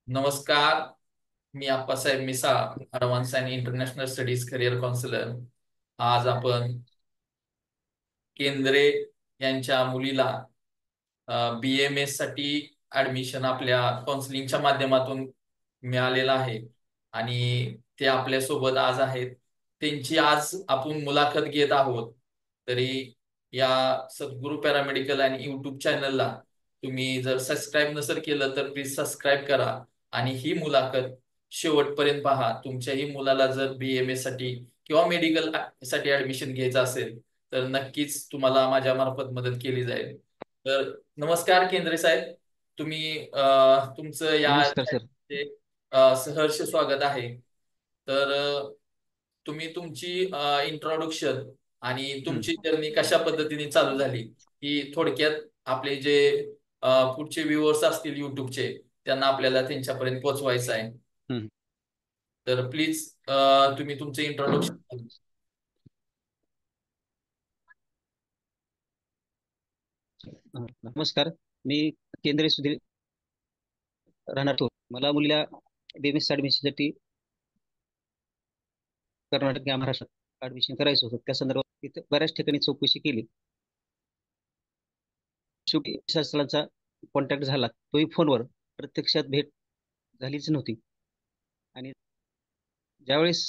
नमस्कार. मी Appasaheb Misal, advance and international studies career counsellor. आज आपण केंद्रे यांच्या मुलीला BMS साठी ऍडमिशन आपल्या काउन्सिलिंगच्या माध्यमातून मिळालेलं आहे आणि ते आपल्यासोबत आज आहेत. त्यांची आज आपण मुलाखत घेत आहोत. तरी या सद्गुरू पॅरामेडिकल आणि यूट्यूब चॅनलला तुम्ही जर सबस्क्राईब नसेल केलं तर प्लीज सबस्क्राईब करा आणि ही मुलाखत शेवटपर्यंत पहा. तुमच्याही मुलाला जर BMS साठी किंवा मेडिकल साठी ऍडमिशन घ्यायचं असेल तर नक्कीच तुम्हाला माझ्या मार्फत मदत केली जाईल. तर नमस्कार केंद्रे साहेब. तुम्ही तुमचं या नमस्कार सर. चॅनलचे सहर्ष स्वागत आहे. तर तुम्ही तुमची इंट्रोडक्शन आणि हम्म. तुमची जर्नी कशा पद्धतीने चालू झाली ही थोडक्यात आपले जे पुढचे व्ह्युअर्स असतील युट्यूबचे त्यांना आपल्याला त्यांच्यापर्यंत पोहोचवायचं आहे. हम्म. तर प्लीज तुम्ही तुमचे इंट्रोडक्शन. नमस्कार. मी केंद्रीय सुधीर राहणार तो. मला मुलीला BMS ऍडमिशनसाठी कर्नाटक या महाराष्ट्रात ऍडमिशन करायचं होतं. त्या संदर्भात इथे बऱ्याच ठिकाणी चौकशी केली. शेवटी शास्त्राचा कॉन्टॅक्ट झाला, तोही फोनवर. प्रत्यक्षात भेट झालीच नव्हती. आणि ज्यावेळेस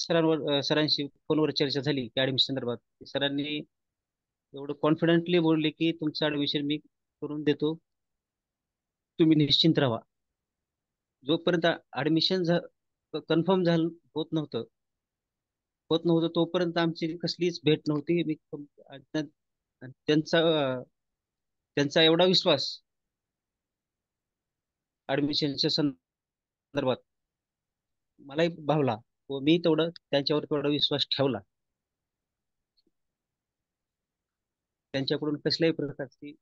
सरांशी फोनवर चर्चा झाली त्या ऍडमिशन संदर्भात, सरांनी एवढं कॉन्फिडेंटली बोलले की तुमचं ऍडमिशन मी करून देतो, तुम्ही निश्चिंत राहा. जोपर्यंत ऍडमिशन कन्फर्म झालं होत नव्हतं तोपर्यंत आमची कसलीच भेट नव्हती. त्यांचा त्यांचा एवढा विश्वास ऍडमिशनच्या संदर्भात मलाही भावला व मी त्यांच्यावर तेवढा विश्वास ठेवला. त्यांच्याकडून कसल्याही प्रकारची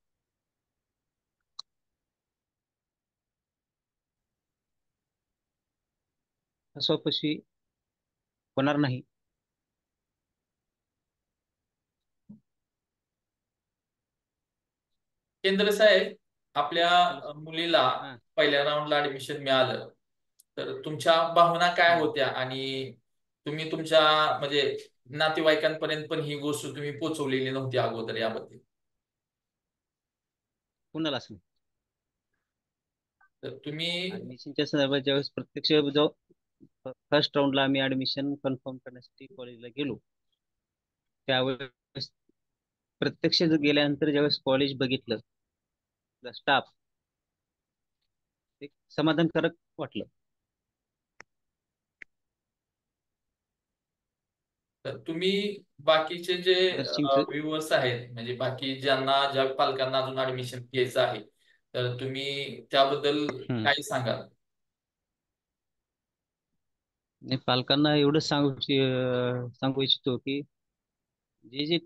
फसवाफसवी होणार नाही. केंद्र साहेब, आपल्या हॅलो सर. मुलीला हां. पहिल्या राऊंडला ऍडमिशन मिळालं तर तुमच्या भावना काय हम्म. होत्या आणि तुम्ही तुमच्या म्हणजे नातेवाईकांपर्यंत पण ही गोष्ट तुम्ही पोहोचवलेली नव्हती अगोदर याबद्दल. कुणालाच नाही. तर तुम्ही ऍडमिशनच्या संदर्भात ज्यावेळेस प्रत्यक्ष जो फर्स्ट राऊंडला आम्ही ऍडमिशन कन्फर्म करण्यासाठी कॉलेजला गेलो, त्यावेळेस प्रत्यक्ष गेल्यानंतर ज्यावेळेस कॉलेज बघितलं, स्टाफ, एक समाधानकारक वाटलं. तर तुम्ही बाकीचे जे नर्सिंगचं. व्ह्युअर्स आहेत म्हणजे बाकी ज्या पालकांना अजून ऍडमिशन घ्यायचं आहे तर तुम्ही त्याबद्दल काय सांगाल? पालकांना एवढंच सांगू इच्छितो की जे जे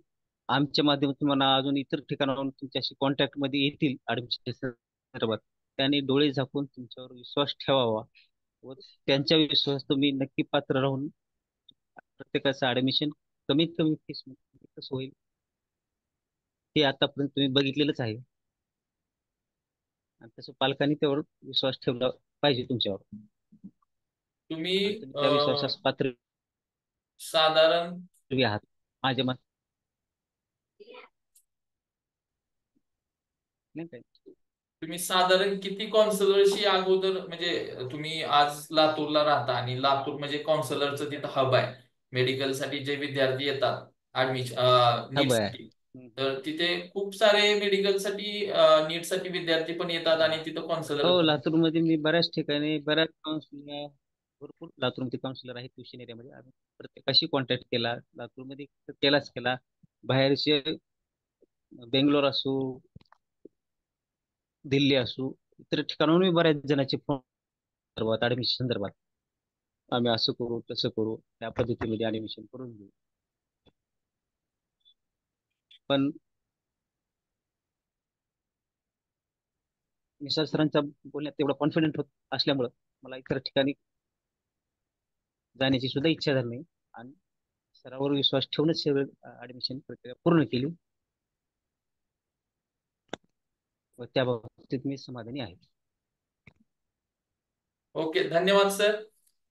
आमच्या माध्यमातून म्हणा अजून इतर ठिकाणावरून तुमच्याशी कॉन्टॅक्ट मध्ये येतील ऍडमिशन संदर्भात, त्यांनी डोळे झाकून तुमच्यावर विश्वास ठेवावा व त्यांच्या विश्वास तुम्ही नक्की पात्र राहून प्रत्येकाचं ऍडमिशन कमीत कमी फीस कसं होईल हे आतापर्यंत तुम्ही बघितलेलंच आहे. आणि तसं पालकांनी त्यावर विश्वास ठेवला पाहिजे तुमच्यावर. तुम्ही आणि तुम्ही त्या विश्वासास पात्र साधारण आहात माझ्या मत. नाही काय. तुम्ही साधारण किती कॉन्सलरशी अगोदर म्हणजे तुम्ही आज लातूरला राहता आणि लातूर म्हणजे कॉन्सलरचं तिथं हब आहे मेडिकल साठी जे विद्यार्थी येतात ऍडमिशन हा नीट बर. साठी. तर तिथे खूप सारे मेडिकल साठी नीट साठी विद्यार्थी पण येतात आणि तिथं कॉन्सलर हो, पण. लातूरमध्ये मी बऱ्याच ठिकाणी बऱ्याच काउन्सिलर, भरपूर लातूरमध्ये काउन्सिलर आहेत ट्युशन एरियामध्ये. आम्ही प्रत्येकाशी कॉन्टॅक्ट केला, लातूरमध्ये केला. बाहेरचे बेंगलोर असो, दिल्ली असो, इतर ठिकाणाहून मी बऱ्याच जणांचे फोन संदर्भात ऍडमिशन संदर्भात आम्ही असं करू तसं करू त्या पद्धतीमध्ये ऍडमिशन करून घेऊ. पण मिसळ सरांच्या बोलण्यात तेवढं कॉन्फिडंट होत असल्यामुळं मला इतर ठिकाणी जाण्याची सुद्धा इच्छा झाली नाही. आणि सरावर विश्वास ठेवूनच ऍडमिशन प्रक्रिया पूर्ण केली व त्या बाबतीत मी समाधानी आहे. ओके, धन्यवाद सर.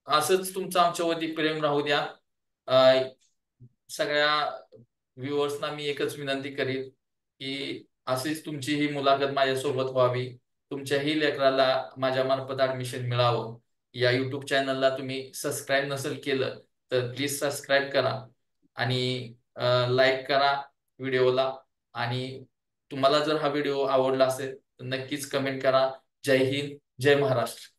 असंच तुमचं आमच्या वती प्रेम राहू द्या. अ, सगळ्या व्ह्युअर्सना मी एकच विनंती करीन की अशीच तुमची ही मुलाखत माझ्यासोबत व्हावी, तुमच्याही लेकराला माझ्या मार्फत ऍडमिशन मिळावं. या युट्यूब चॅनलला तुम्ही सबस्क्राईब नसेल केलं तर प्लीज सबस्क्राईब करा आणि लाईक करा व्हिडिओला. आणि तुम्हाला जर हा व्हिडिओ आवडला असेल तर नक्कीच कमेंट करा. जय हिंद, जय महाराष्ट्र.